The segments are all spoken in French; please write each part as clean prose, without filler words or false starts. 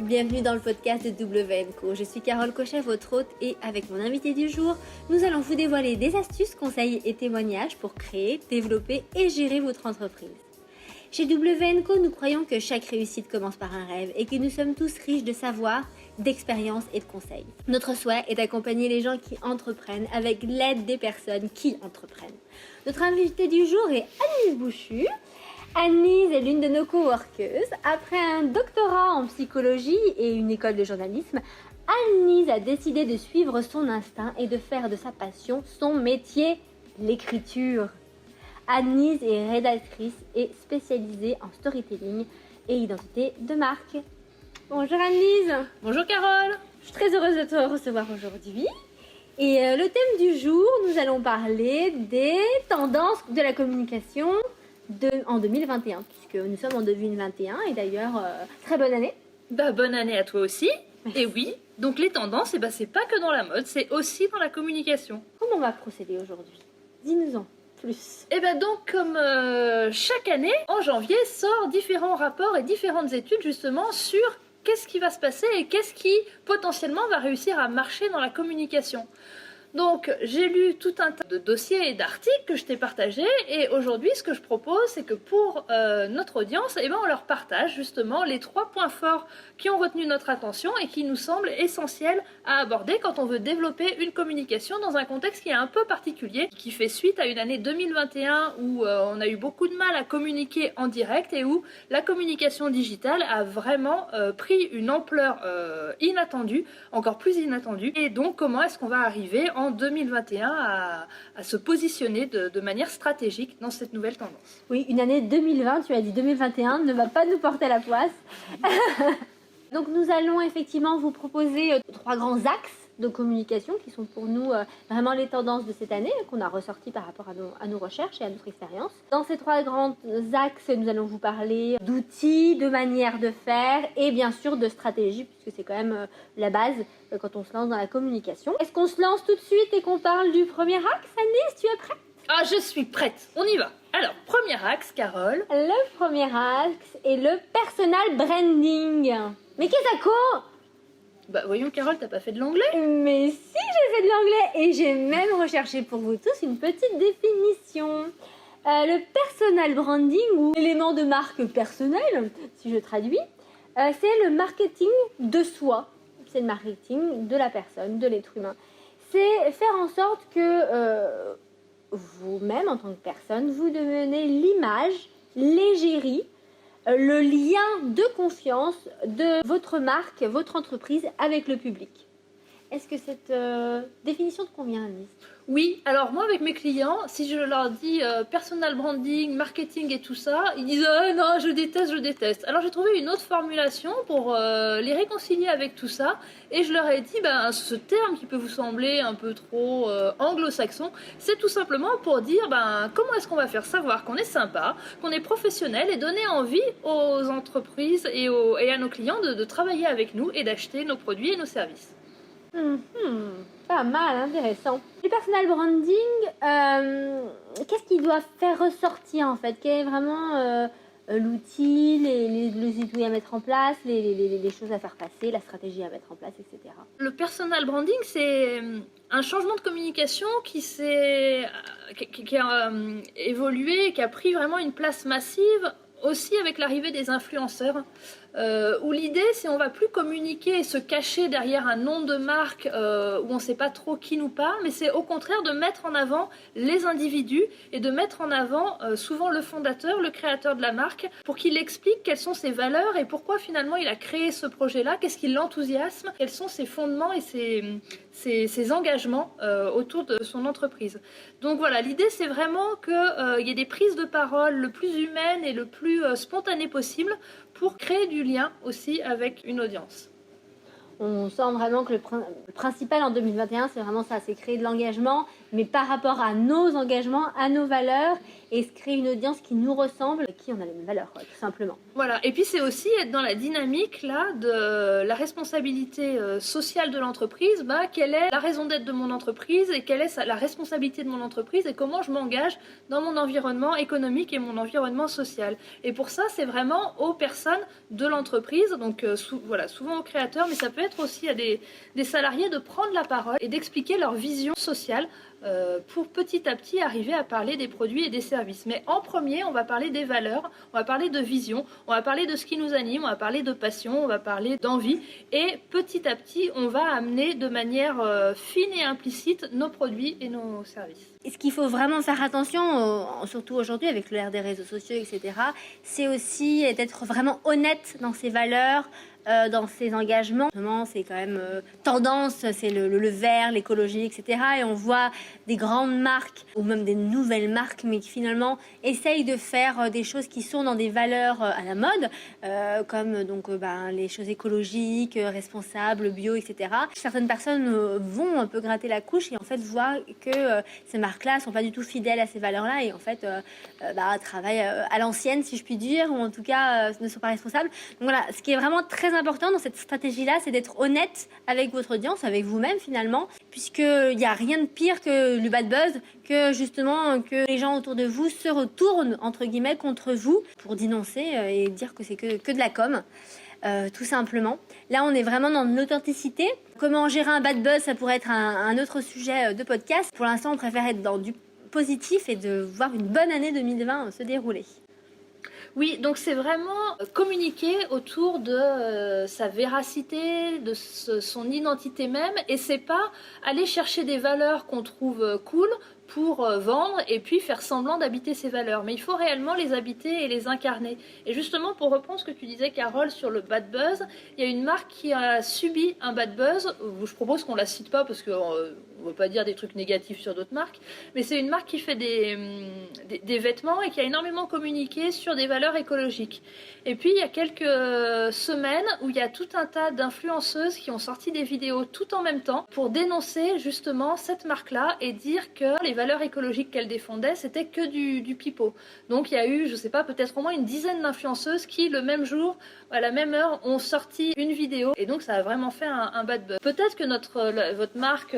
bienvenue dans le podcast de WNCO. Je suis Carole Cochet, votre hôte, et avec mon invité du jour, nous allons vous dévoiler des astuces, conseils et témoignages pour créer, développer et gérer votre entreprise. Chez WNCO, nous croyons que chaque réussite commence par un rêve et que nous sommes tous riches de savoir, d'expérience et de conseils. Notre souhait est d'accompagner les gens qui entreprennent avec l'aide des personnes qui entreprennent. Notre invité du jour est Annelise Bouchu. Annelise est l'une de nos coworkeuses. Après un doctorat en psychologie et une école de journalisme, Annelise a décidé de suivre son instinct et de faire de sa passion son métier, l'écriture. Annelise est rédactrice et spécialisée en storytelling et identité de marque. Bonjour Annelise. Bonjour Carole. Je suis très heureuse de te recevoir aujourd'hui. Et le thème du jour, nous allons parler des tendances de la communication en 2021, puisque nous sommes en 2021 et d'ailleurs, très bonne année. Bonne année à toi aussi. Merci. Et oui, donc les tendances, c'est pas que dans la mode, c'est aussi dans la communication. Comment on va procéder aujourd'hui? Dis-nous-en plus. Donc comme chaque année, en janvier, sort différents rapports et différentes études justement sur qu'est-ce qui va se passer et qu'est-ce qui potentiellement va réussir à marcher dans la communication. Donc j'ai lu tout un tas de dossiers et d'articles que je t'ai partagés et aujourd'hui ce que je propose c'est que pour notre audience, on leur partage justement les 3 points forts qui ont retenu notre attention et qui nous semblent essentiels à aborder quand on veut développer une communication dans un contexte qui est un peu particulier, qui fait suite à une année 2021 où on a eu beaucoup de mal à communiquer en direct et où la communication digitale a vraiment pris une ampleur inattendue, encore plus inattendue. Et donc comment est-ce qu'on va arriver en 2021 à se positionner de manière stratégique dans cette nouvelle tendance. Oui, une année 2020, tu as dit 2021, ne va pas nous porter la poisse. Donc nous allons effectivement vous proposer 3 grands axes de communication qui sont pour nous vraiment les tendances de cette année qu'on a ressorties par rapport à nos recherches et à notre expérience. Dans ces 3 grands axes, nous allons vous parler d'outils, de manières de faire et bien sûr de stratégie puisque c'est quand même la base quand on se lance dans la communication. Est-ce qu'on se lance tout de suite et qu'on parle du premier axe, Annelise? Tu es prête? Ah, je suis prête, on y va. Alors, premier axe, Carole. Le premier axe est le personal branding. Mais qu'est-ce que ça? Voyons Carole, t'as pas fait de l'anglais? Mais si, j'ai fait de l'anglais et j'ai même recherché pour vous tous une petite définition. Le personal branding ou élément de marque personnel, si je traduis, c'est le marketing de soi. C'est le marketing de la personne, de l'être humain. C'est faire en sorte que vous-même, en tant que personne, vous devenez l'image, l'égérie, le lien de confiance de votre marque, votre entreprise avec le public. Est-ce que cette définition te convient, Annelise? Oui, alors moi avec mes clients, si je leur dis personal branding, marketing et tout ça, ils disent non, je déteste. Alors j'ai trouvé une autre formulation pour les réconcilier avec tout ça et je leur ai dit ce terme qui peut vous sembler un peu trop anglo-saxon, c'est tout simplement pour dire comment est-ce qu'on va faire savoir qu'on est sympa, qu'on est professionnel et donner envie aux entreprises et à nos clients de travailler avec nous et d'acheter nos produits et nos services. Pas mal, intéressant. Le personal branding, qu'est-ce qu'il doit faire ressortir en fait? Quel est vraiment l'outil, les outils à mettre en place, les choses à faire passer, la stratégie à mettre en place, etc. Le personal branding, c'est un changement de communication qui a évolué, qui a pris vraiment une place massive aussi avec l'arrivée des influenceurs. Où l'idée c'est on va plus communiquer et se cacher derrière un nom de marque où on ne sait pas trop qui nous parle, mais c'est au contraire de mettre en avant les individus et de mettre en avant souvent le fondateur, le créateur de la marque pour qu'il explique quelles sont ses valeurs et pourquoi finalement il a créé ce projet-là, qu'est-ce qui l'enthousiasme, quels sont ses fondements et ses engagements autour de son entreprise. Donc voilà, l'idée c'est vraiment qu'il y ait des prises de parole le plus humaines et le plus spontanées possible pour créer du lien aussi avec une audience. On sent vraiment que le principal en 2021, c'est vraiment ça, c'est créer de l'engagement mais par rapport à nos engagements, à nos valeurs, et se créer une audience qui nous ressemble, qui on a les mêmes valeurs, quoi, tout simplement. Voilà, et puis c'est aussi être dans la dynamique là de la responsabilité sociale de l'entreprise. Quelle est la raison d'être de mon entreprise et quelle est la responsabilité de mon entreprise et comment je m'engage dans mon environnement économique et mon environnement social. Et pour ça, c'est vraiment aux personnes de l'entreprise, donc souvent aux créateurs, mais ça peut être aussi à des salariés de prendre la parole et d'expliquer leur vision sociale pour petit à petit arriver à parler des produits et des services. Mais en premier, on va parler des valeurs, on va parler de vision, on va parler de ce qui nous anime, on va parler de passion, on va parler d'envie. Et petit à petit, on va amener de manière fine et implicite nos produits et nos services. Et ce qu'il faut vraiment faire attention, surtout aujourd'hui avec l'ère des réseaux sociaux, etc., c'est aussi d'être vraiment honnête dans ses valeurs, dans ses engagements. C'est quand même tendance, c'est le vert, l'écologie, etc. Et on voit des grandes marques, ou même des nouvelles marques, mais qui finalement essayent de faire des choses qui sont dans des valeurs à la mode, comme les choses écologiques, responsables, bio, etc. Certaines personnes vont un peu gratter la couche et en fait voient que ces marques-là sont pas du tout fidèles à ces valeurs-là et en fait travaillent à l'ancienne, si je puis dire, ou en tout cas ne sont pas responsables. Donc voilà, ce qui est vraiment très important dans cette stratégie-là, c'est d'être honnête avec votre audience, avec vous-même finalement, puisqu'il n'y a rien de pire que le bad buzz, que justement que les gens autour de vous se retournent entre guillemets contre vous pour dénoncer et dire que c'est que de la com. Tout simplement. Là, on est vraiment dans l'authenticité. Comment gérer un bad buzz, ça pourrait être un autre sujet de podcast. Pour l'instant, on préfère être dans du positif et de voir une bonne année 2020 se dérouler. Oui, donc c'est vraiment communiquer autour de sa véracité, de son identité même, et c'est pas aller chercher des valeurs qu'on trouve cool pour vendre et puis faire semblant d'habiter ces valeurs. Mais il faut réellement les habiter et les incarner. Et justement, pour reprendre ce que tu disais, Carole, sur le bad buzz, il y a une marque qui a subi un bad buzz. Je propose qu'on la cite pas parce qu'on ne veut pas dire des trucs négatifs sur d'autres marques, mais c'est une marque qui fait des vêtements et qui a énormément communiqué sur des valeurs écologiques. Et puis, il y a quelques semaines où il y a tout un tas d'influenceuses qui ont sorti des vidéos tout en même temps pour dénoncer justement cette marque-là et dire que les valeurs écologiques qu'elle défendait, c'était que du pipeau. Donc il y a eu, je sais pas, peut-être au moins une dizaine d'influenceuses qui, le même jour, à la même heure, ont sorti une vidéo. Et donc ça a vraiment fait un bad buzz. Peut-être que votre marque,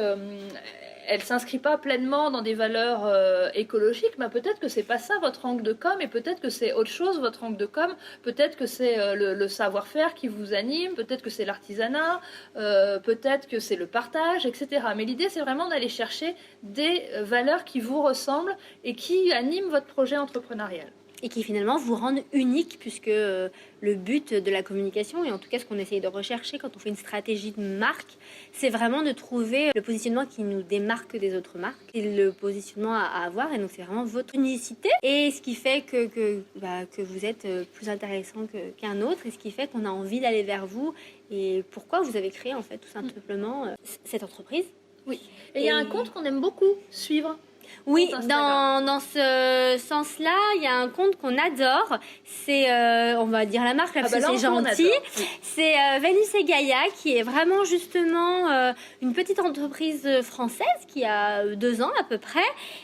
elle s'inscrit pas pleinement dans des valeurs écologiques, mais peut-être que c'est pas ça votre angle de com, et peut-être que c'est autre chose votre angle de com. Peut-être que c'est le savoir-faire qui vous anime, peut-être que c'est l'artisanat, peut-être que c'est le partage, etc. Mais l'idée, c'est vraiment d'aller chercher des valeurs qui vous ressemblent et qui animent votre projet entrepreneurial. Et qui finalement vous rendent unique, puisque le but de la communication, et en tout cas ce qu'on essaye de rechercher quand on fait une stratégie de marque, c'est vraiment de trouver le positionnement qui nous démarque des autres marques, et le positionnement à avoir, et donc c'est vraiment votre unicité, et ce qui fait que vous êtes plus intéressant qu'un autre, et ce qui fait qu'on a envie d'aller vers vous, et pourquoi vous avez créé en fait tout simplement cette entreprise. Oui, et il y a un compte qu'on aime beaucoup suivre. Oui, dans ce sens-là, il y a un compte qu'on adore. C'est, on va dire la marque, parce que c'est gentil. Oui. C'est Vénus et Gaïa, qui est vraiment justement une petite entreprise française qui a 2 ans à peu près,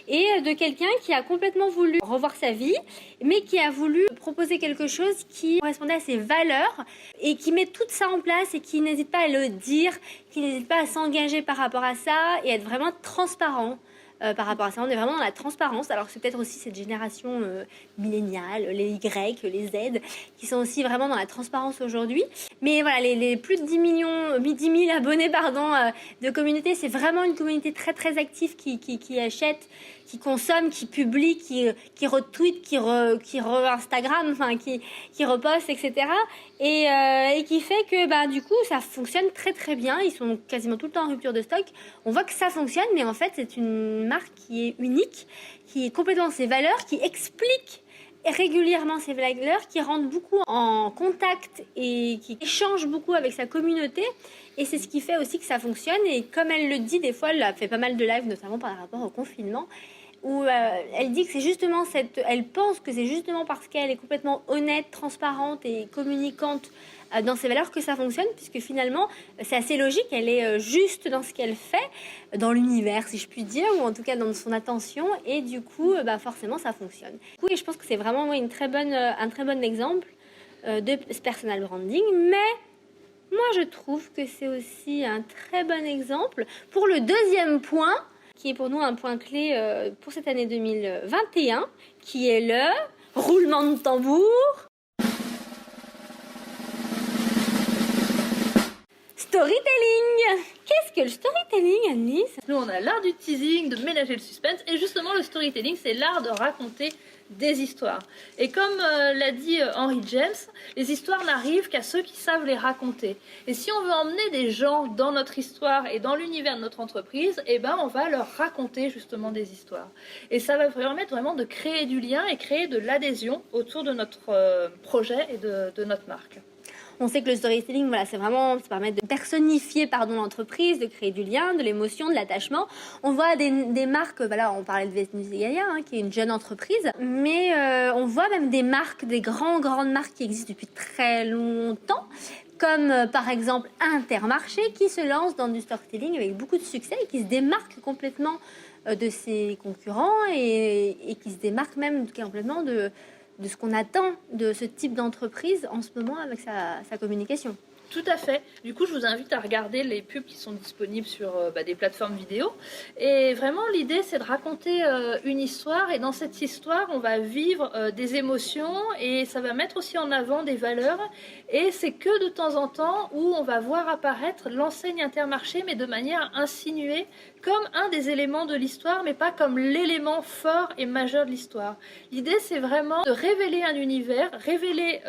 et de quelqu'un qui a complètement voulu revoir sa vie, mais qui a voulu proposer quelque chose qui correspondait à ses valeurs et qui met tout ça en place et qui n'hésite pas à le dire, qui n'hésite pas à s'engager par rapport à ça et être vraiment transparent. Par rapport à ça, on est vraiment dans la transparence. Alors c'est peut-être aussi cette génération milléniale, les Y, les Z, qui sont aussi vraiment dans la transparence aujourd'hui. Mais voilà, les plus de 10 000 abonnés de communauté, c'est vraiment une communauté très très active qui achète, qui consomme, qui publie, qui retweet, qui re-Instagram, enfin qui reposte, etc. Et qui fait que du coup ça fonctionne très très bien. Ils sont quasiment tout le temps en rupture de stock. On voit que ça fonctionne, mais en fait c'est une marque qui est unique, qui est complètement ses valeurs, qui explique régulièrement ses valeurs, qui rentre beaucoup en contact et qui échange beaucoup avec sa communauté. Et c'est ce qui fait aussi que ça fonctionne. Et comme elle le dit, des fois, elle a fait pas mal de lives, notamment par rapport au confinement. où elle dit que c'est justement elle pense que c'est justement parce qu'elle est complètement honnête, transparente et communicante dans ses valeurs que ça fonctionne, puisque finalement c'est assez logique, elle est juste dans ce qu'elle fait, dans l'univers si je puis dire, ou en tout cas dans son attention, et du coup forcément ça fonctionne. Et je pense que c'est vraiment un très bon exemple de personal branding, mais moi je trouve que c'est aussi un très bon exemple pour le deuxième point, qui est pour nous un point clé pour cette année 2021, qui est le roulement de tambour. Storytelling. Qu'est-ce que le storytelling, Annelise? Nous, on a l'art du teasing, de ménager le suspense, et justement, le storytelling, c'est l'art de raconter des histoires. Et comme l'a dit Henry James, les histoires n'arrivent qu'à ceux qui savent les raconter. Et si on veut emmener des gens dans notre histoire et dans l'univers de notre entreprise, eh ben, on va leur raconter justement des histoires. Et ça va permettre vraiment de créer du lien et créer de l'adhésion autour de notre projet et de notre marque. On sait que le storytelling, voilà, ça permet de personnifier l'entreprise, de créer du lien, de l'émotion, de l'attachement. On voit des marques, voilà, on parlait de Venus et Gaïa, qui est une jeune entreprise, mais on voit même des marques, des grandes marques qui existent depuis très longtemps, comme par exemple Intermarché, qui se lance dans du storytelling avec beaucoup de succès et qui se démarque complètement de ses concurrents et qui se démarque même complètement de ce qu'on attend de ce type d'entreprise en ce moment avec sa communication. Tout à fait. Du coup, je vous invite à regarder les pubs qui sont disponibles sur des plateformes vidéo. Et vraiment, l'idée, c'est de raconter une histoire. Et dans cette histoire, on va vivre des émotions et ça va mettre aussi en avant des valeurs. Et c'est que de temps en temps où on va voir apparaître l'enseigne Intermarché, mais de manière insinuée, comme un des éléments de l'histoire, mais pas comme l'élément fort et majeur de l'histoire. L'idée, c'est vraiment de révéler un univers, révéler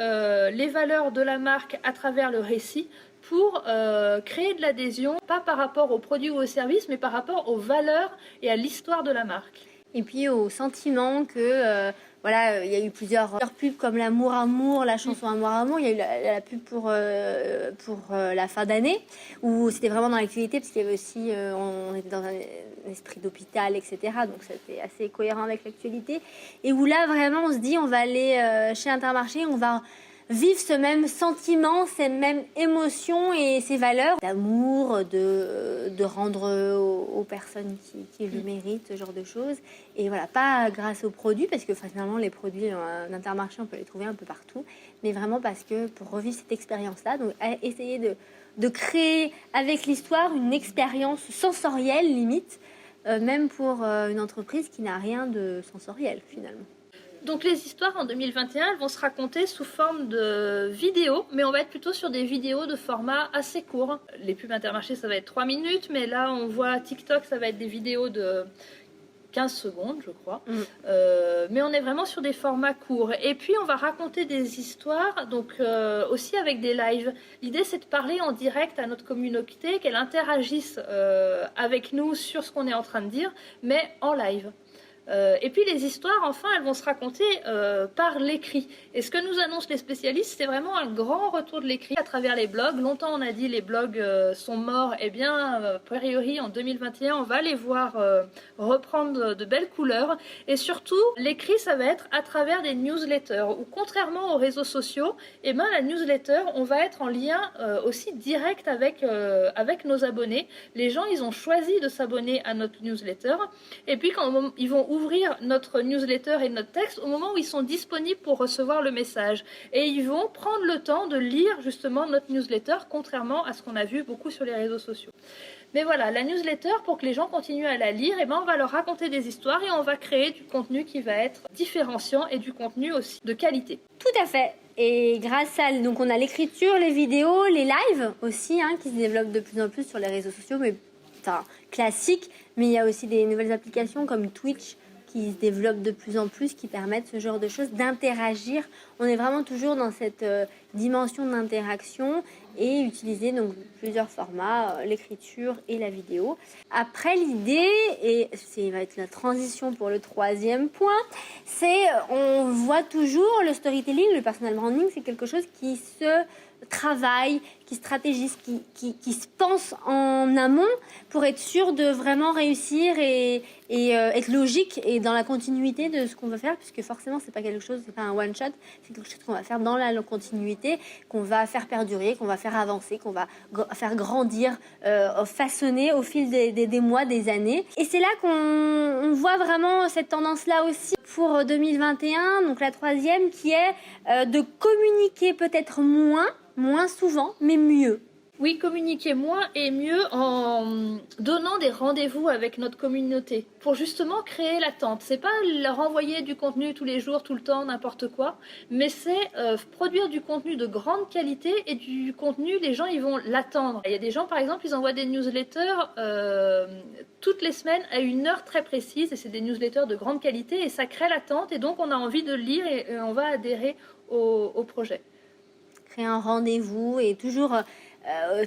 les valeurs de la marque à travers le récit, pour créer de l'adhésion, pas par rapport aux produits ou aux services, mais par rapport aux valeurs et à l'histoire de la marque. Et puis au sentiment que il y a eu plusieurs pubs comme l'Amour, la chanson Amour, il y a eu la pub pour la fin d'année, où c'était vraiment dans l'actualité, parce qu'il y avait aussi, on était dans un esprit d'hôpital, etc. Donc c'était assez cohérent avec l'actualité. Et où là, vraiment, on se dit, on va aller chez Intermarché, on va vivre ce même sentiment, ces mêmes émotions et ces valeurs d'amour, de rendre aux personnes qui le méritent, ce genre de choses. Et voilà, pas grâce aux produits, parce que finalement les produits d'Intermarché, on peut les trouver un peu partout, mais vraiment parce que pour revivre cette expérience-là, donc essayer de créer avec l'histoire une expérience sensorielle limite, même pour une entreprise qui n'a rien de sensoriel finalement. Donc les histoires en 2021, elles vont se raconter sous forme de vidéos, mais on va être plutôt sur des vidéos de format assez court. Les pubs Intermarché, ça va être 3 minutes, mais là on voit TikTok, ça va être des vidéos de 15 secondes, je crois. Mais on est vraiment sur des formats courts. Et puis on va raconter des histoires, donc aussi avec des lives. L'idée, c'est de parler en direct à notre communauté, qu'elle interagisse avec nous sur ce qu'on est en train de dire, mais en live. Et puis les histoires, enfin, elles vont se raconter par l'écrit. Et ce que nous annoncent les spécialistes, c'est vraiment un grand retour de l'écrit à travers les blogs. Longtemps, on a dit les blogs sont morts. Eh bien, a priori, en 2021, on va les voir reprendre de belles couleurs. Et surtout, l'écrit, ça va être à travers des newsletters. Où contrairement aux réseaux sociaux, eh ben, la newsletter, on va être en lien aussi direct avec nos abonnés. Les gens, ils ont choisi de s'abonner à notre newsletter. Et puis, quand ils vont ouvrir notre newsletter et notre texte au moment où ils sont disponibles pour recevoir le message. Et ils vont prendre le temps de lire justement notre newsletter, contrairement à ce qu'on a vu beaucoup sur les réseaux sociaux. Mais voilà, la newsletter, pour que les gens continuent à la lire, on va leur raconter des histoires et on va créer du contenu qui va être différenciant et du contenu aussi de qualité. Tout à fait. Et grâce à... Donc on a l'écriture, les vidéos, les lives aussi, qui se développent de plus en plus sur les réseaux sociaux, mais classiques. Mais il y a aussi des nouvelles applications comme Twitch qui se développent de plus en plus, qui permettent ce genre de choses, d'interagir. On est vraiment toujours dans cette dimension d'interaction et utiliser donc plusieurs formats, l'écriture et la vidéo. Après, l'idée, et ça va être la transition pour le troisième point, c'est on voit toujours le storytelling, le personal branding, c'est quelque chose qui se travaille, qui stratégise, qui se pense en amont pour être sûr de vraiment réussir et être logique et dans la continuité de ce qu'on va faire, puisque forcément c'est pas quelque chose, c'est pas un one shot, c'est quelque chose qu'on va faire dans la continuité, qu'on va faire perdurer, qu'on va faire avancer, qu'on va faire grandir, façonner au fil des mois, des années. Et c'est là qu'on voit vraiment cette tendance-là aussi pour 2021, donc la troisième, qui est de communiquer peut-être moins souvent, mais mieux. Oui, communiquer moins et mieux en donnant des rendez-vous avec notre communauté pour justement créer l'attente. C'est pas leur envoyer du contenu tous les jours, tout le temps, n'importe quoi, mais c'est produire du contenu de grande qualité et du contenu, les gens ils vont l'attendre. Il y a des gens par exemple, ils envoient des newsletters toutes les semaines à une heure très précise et c'est des newsletters de grande qualité et ça crée l'attente et donc on a envie de le lire et on va adhérer au projet. Créer un rendez-vous et toujours...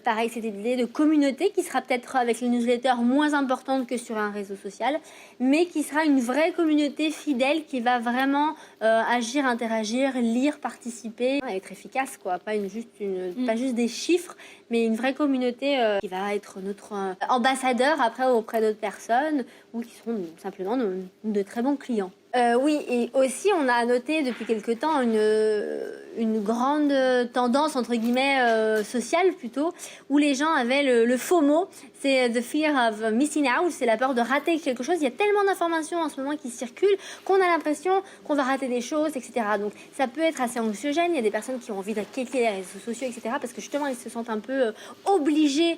pareil, cette idée de communauté qui sera peut-être avec les newsletters moins importante que sur un réseau social, mais qui sera une vraie communauté fidèle qui va vraiment agir, interagir, lire, participer, être efficace, quoi. Pas juste des chiffres, mais une vraie communauté qui va être notre ambassadeur après auprès d'autres personnes ou qui seront simplement de très bons clients. Oui, et aussi on a noté depuis quelque temps une grande tendance entre guillemets sociale plutôt, où les gens avaient le FOMO, c'est the fear of missing out, c'est la peur de rater quelque chose. Il y a tellement d'informations en ce moment qui circulent qu'on a l'impression qu'on va rater des choses, etc. Donc ça peut être assez anxiogène. Il y a des personnes qui ont envie de quitter les réseaux sociaux, etc. parce que justement ils se sentent un peu obligés,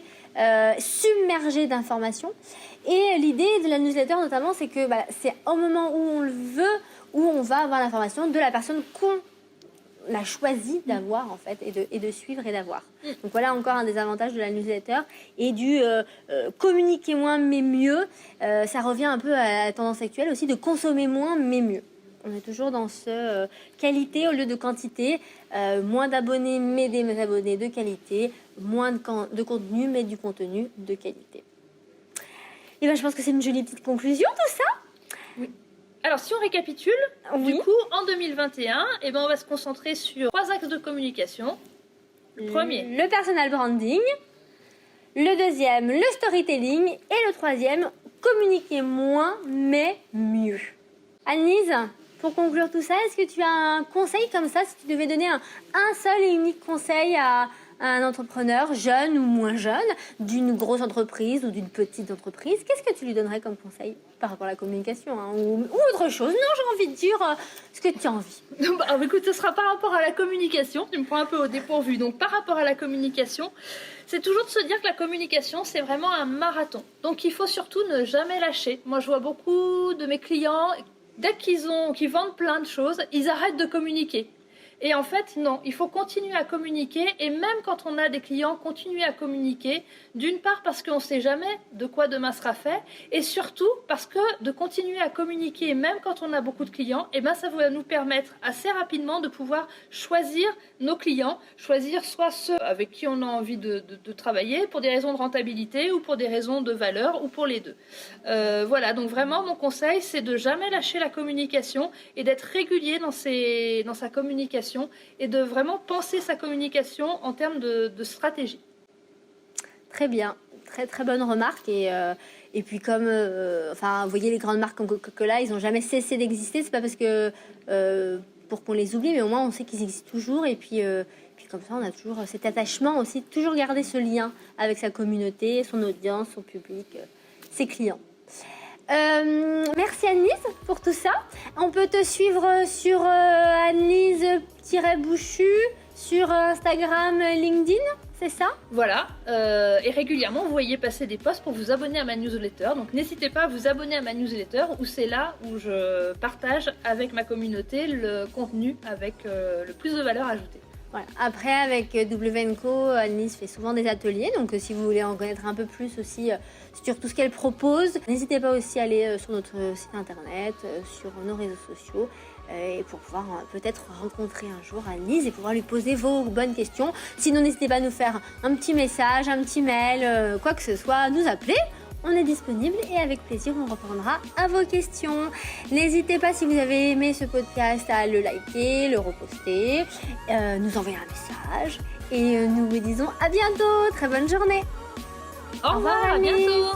submergés d'informations. Et l'idée de la newsletter notamment, c'est que c'est au moment où on le veut, où on va avoir l'information de la personne qu'on a choisi d'avoir en fait et de suivre et d'avoir. Donc voilà encore un des avantages de la newsletter et du communiquer moins mais mieux. Ça revient un peu à la tendance actuelle aussi de consommer moins mais mieux. On est toujours dans ce qualité au lieu de quantité, moins d'abonnés mais des abonnés de qualité, moins de contenu mais du contenu de qualité. Et ben je pense que c'est une jolie petite conclusion tout ça. Oui. Alors, si on récapitule, du coup, en 2021, on va se concentrer sur 3 axes de communication. Le premier, le personal branding. Le deuxième, le storytelling. Et le troisième, communiquer moins, mais mieux. Annelise, pour conclure tout ça, est-ce que tu as un conseil comme ça, si tu devais donner un seul et unique conseil à un entrepreneur, jeune ou moins jeune, d'une grosse entreprise ou d'une petite entreprise, qu'est-ce que tu lui donnerais comme conseil par rapport à la communication ou autre chose? Non, j'ai envie de dire ce que tu as envie. Écoute, ce sera par rapport à la communication. Tu me prends un peu au dépourvu. Donc, par rapport à la communication, c'est toujours de se dire que la communication, c'est vraiment un marathon. Donc, il faut surtout ne jamais lâcher. Moi, je vois beaucoup de mes clients, dès qu'ils vendent plein de choses, ils arrêtent de communiquer. Et en fait, non, il faut continuer à communiquer et même quand on a des clients, continuer à communiquer. D'une part parce qu'on ne sait jamais de quoi demain sera fait et surtout parce que de continuer à communiquer même quand on a beaucoup de clients, ça va nous permettre assez rapidement de pouvoir choisir nos clients, choisir soit ceux avec qui on a envie de travailler pour des raisons de rentabilité ou pour des raisons de valeur ou pour les deux. Voilà, donc vraiment mon conseil c'est de jamais lâcher la communication et d'être régulier dans sa communication et de vraiment penser sa communication en termes de stratégie. Très bien, très très bonne remarque et puis comme vous voyez les grandes marques comme Coca-Cola, ils n'ont jamais cessé d'exister. C'est pas parce que pour qu'on les oublie, mais au moins on sait qu'ils existent toujours et puis comme ça on a toujours cet attachement aussi, toujours garder ce lien avec sa communauté, son audience, son public, ses clients. Merci Annelise pour tout ça. On peut te suivre sur Annelise-Bouchu sur Instagram, LinkedIn, c'est ça? Voilà, et régulièrement vous voyez passer des posts pour vous abonner à ma newsletter. Donc n'hésitez pas à vous abonner à ma newsletter où c'est là où je partage avec ma communauté le contenu avec le plus de valeur ajoutée. Voilà. Après, avec W&Co, Annelise fait souvent des ateliers, donc si vous voulez en connaître un peu plus aussi sur tout ce qu'elle propose, n'hésitez pas aussi à aller sur notre site internet, sur nos réseaux sociaux. et pour pouvoir peut-être rencontrer un jour Anne-Lise et pouvoir lui poser vos bonnes questions. Sinon, n'hésitez pas à nous faire un petit message, un petit mail, quoi que ce soit, nous appeler. On est disponible et avec plaisir, on répondra à vos questions. N'hésitez pas, si vous avez aimé ce podcast, à le liker, le reposter, nous envoyer un message. Et nous vous disons à bientôt. Très bonne journée. Au revoir, à bientôt.